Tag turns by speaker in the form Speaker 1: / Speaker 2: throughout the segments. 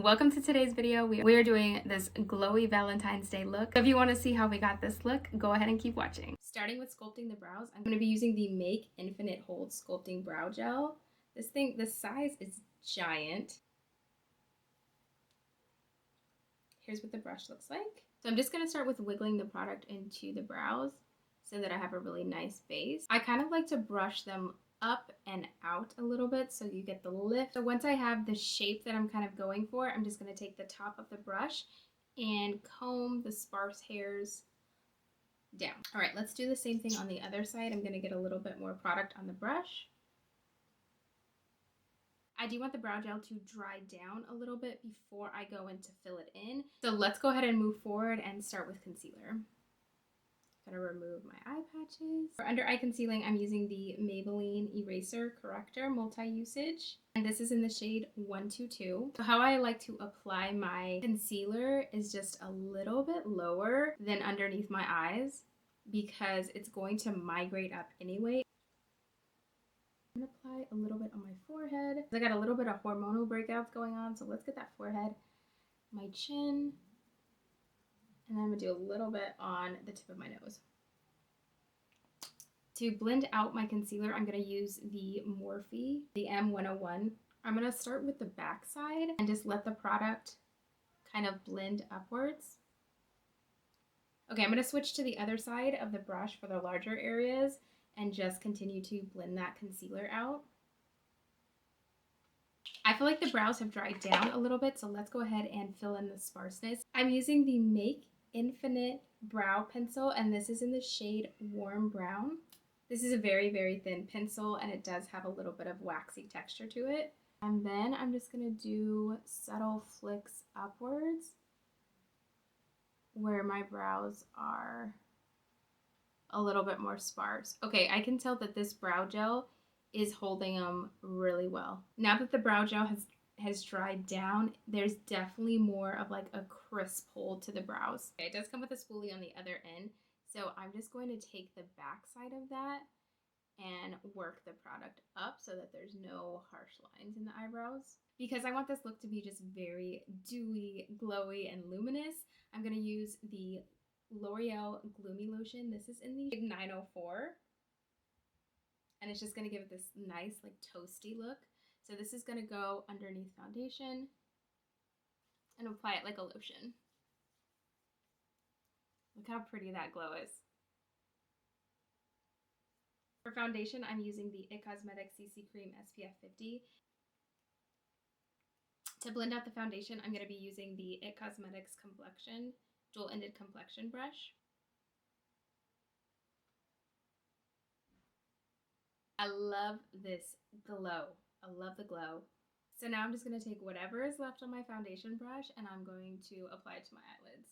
Speaker 1: Welcome to today's video. We are doing this glowy Valentine's Day look. If you want to see how we got this look, go ahead and keep watching. Starting with sculpting the brows, I'm going to be using the Make Infinite Hold Sculpting Brow Gel. This size is giant. Here's what the brush looks like. So I'm just going to start with wiggling the product into the brows so that I have a really nice base. I kind of like to brush them up and out a little bit so you get the lift. So once I have the shape that I'm kind of going for, I'm just going to take the top of the brush and comb the sparse hairs down. All right, let's do the same thing on the other side. I'm going to get a little bit more product on the brush. I do want the brow gel to dry down a little bit before I go in to fill it in. So let's go ahead and move forward and start with concealer. Gonna remove my eye patches. For under eye concealing, I'm using the Maybelline Eraser Corrector Multi-Usage. And this is in the shade 122. So how I like to apply my concealer is just a little bit lower than underneath my eyes because it's going to migrate up anyway. I'm gonna apply a little bit on my forehead. I got a little bit of hormonal breakouts going on, so let's get that forehead, my chin, and then I'm gonna do a little bit on the tip of my nose. To blend out my concealer, I'm gonna use the Morphe, the M101. I'm gonna start with the back side and just let the product kind of blend upwards. Okay, I'm gonna switch to the other side of the brush for the larger areas and just continue to blend that concealer out. I feel like the brows have dried down a little bit, so let's go ahead and fill in the sparseness. I'm using the Make Infinite Brow Pencil, and this is in the shade Warm Brown. This is a very, very thin pencil, and it does have a little bit of waxy texture to it. And then I'm just gonna do subtle flicks upwards where my brows are a little bit more sparse. Okay, I can tell that this brow gel is holding them really well. Now that the brow gel has dried down, there's definitely more of like a crisp hold to the brows. Okay, it does come with a spoolie on the other end, so I'm just going to take the back side of that and work the product up so that there's no harsh lines in the eyebrows. Because I want this look to be just very dewy, glowy, and luminous, I'm going to use the L'Oreal Gloomy Lotion. This is in the 904. And it's just going to give it this nice, like, toasty look. So this is going to go underneath foundation and apply it like a lotion. Look how pretty that glow is. For foundation, I'm using the It Cosmetics CC Cream SPF 50. To blend out the foundation, I'm going to be using the It Cosmetics Complexion Dual-Ended Complexion Brush. I love this glow. I love the glow. So now I'm just going to take whatever is left on my foundation brush and I'm going to apply it to my eyelids.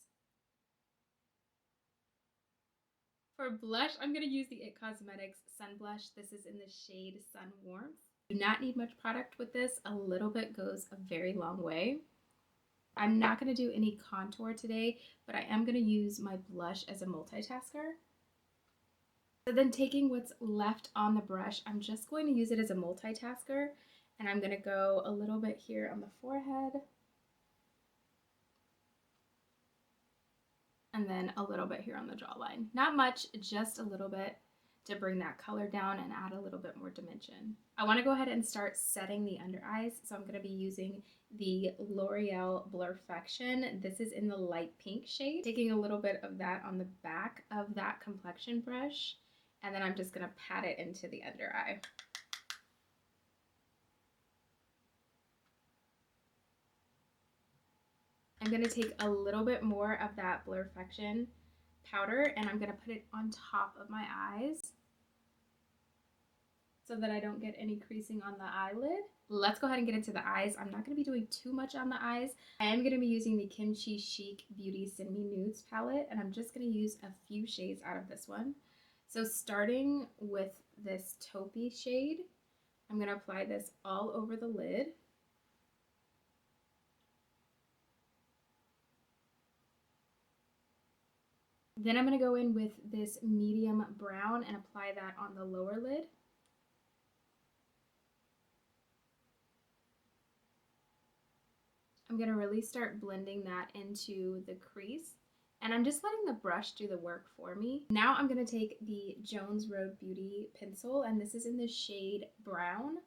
Speaker 1: For blush, I'm going to use the It Cosmetics Sun Blush. This is in the shade Sun Warmth. Do not need much product with this. A little bit goes a very long way. I'm not going to do any contour today, but I am going to use my blush as a multitasker. So then taking what's left on the brush, I'm just going to use it as a multitasker, and I'm going to go a little bit here on the forehead, and then a little bit here on the jawline. Not much, just a little bit to bring that color down and add a little bit more dimension. I want to go ahead and start setting the under eyes, so I'm going to be using the L'Oreal Blurfection. This is in the light pink shade. Taking a little bit of that on the back of that complexion brush, and then I'm just going to pat it into the under eye. I'm going to take a little bit more of that Blurfection powder and I'm going to put it on top of my eyes so that I don't get any creasing on the eyelid. Let's go ahead and get into the eyes. I'm not going to be doing too much on the eyes. I am going to be using the Kimchi Chic Beauty Send Me Nudes palette, and I'm just going to use a few shades out of this one. So starting with this taupey shade, I'm going to apply this all over the lid. Then I'm going to go in with this medium brown and apply that on the lower lid. I'm going to really start blending that into the crease. And I'm just letting the brush do the work for me. Now I'm going to take the Jones Road Beauty pencil, and this is in the shade Brown.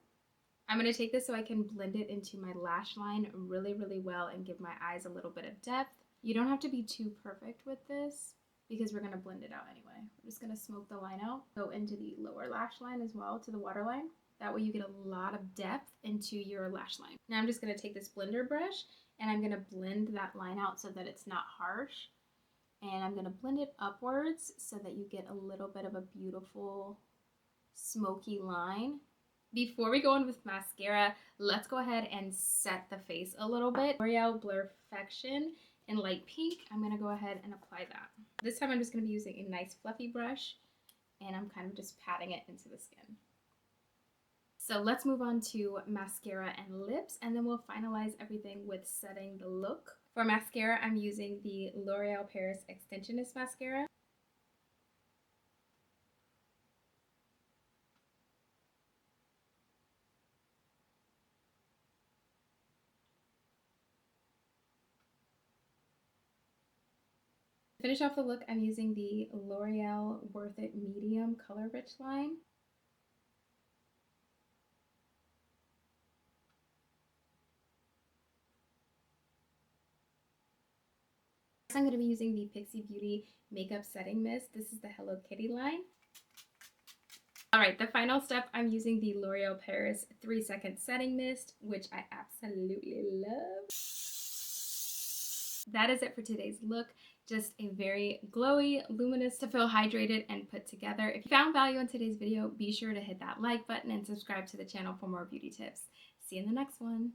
Speaker 1: I'm going to take this so I can blend it into my lash line really, really well and give my eyes a little bit of depth. You don't have to be too perfect with this because we're going to blend it out anyway. We're just going to smoke the line out, go into the lower lash line as well, to the waterline. That way you get a lot of depth into your lash line. Now I'm just going to take this blender brush and I'm going to blend that line out so that it's not harsh. And I'm going to blend it upwards so that you get a little bit of a beautiful smoky line. Before we go in with mascara, let's go ahead and set the face a little bit. L'Oreal Blurfection in light pink. I'm going to go ahead and apply that. This time I'm just going to be using a nice fluffy brush, and I'm kind of just patting it into the skin. So let's move on to mascara and lips, and then we'll finalize everything with setting the look. For mascara, I'm using the L'Oreal Paris Extensionist Mascara. To finish off the look, I'm using the L'Oreal Worth It Medium Color Rich line. I'm going to be using the Pixi Beauty Makeup Setting Mist. This is the Hello Kitty line. Alright, the final step, I'm using the L'Oreal Paris 3-Second Setting Mist, which I absolutely love. That is it for today's look. Just a very glowy, luminous, to feel hydrated and put together. If you found value in today's video, be sure to hit that like button and subscribe to the channel for more beauty tips. See you in the next one.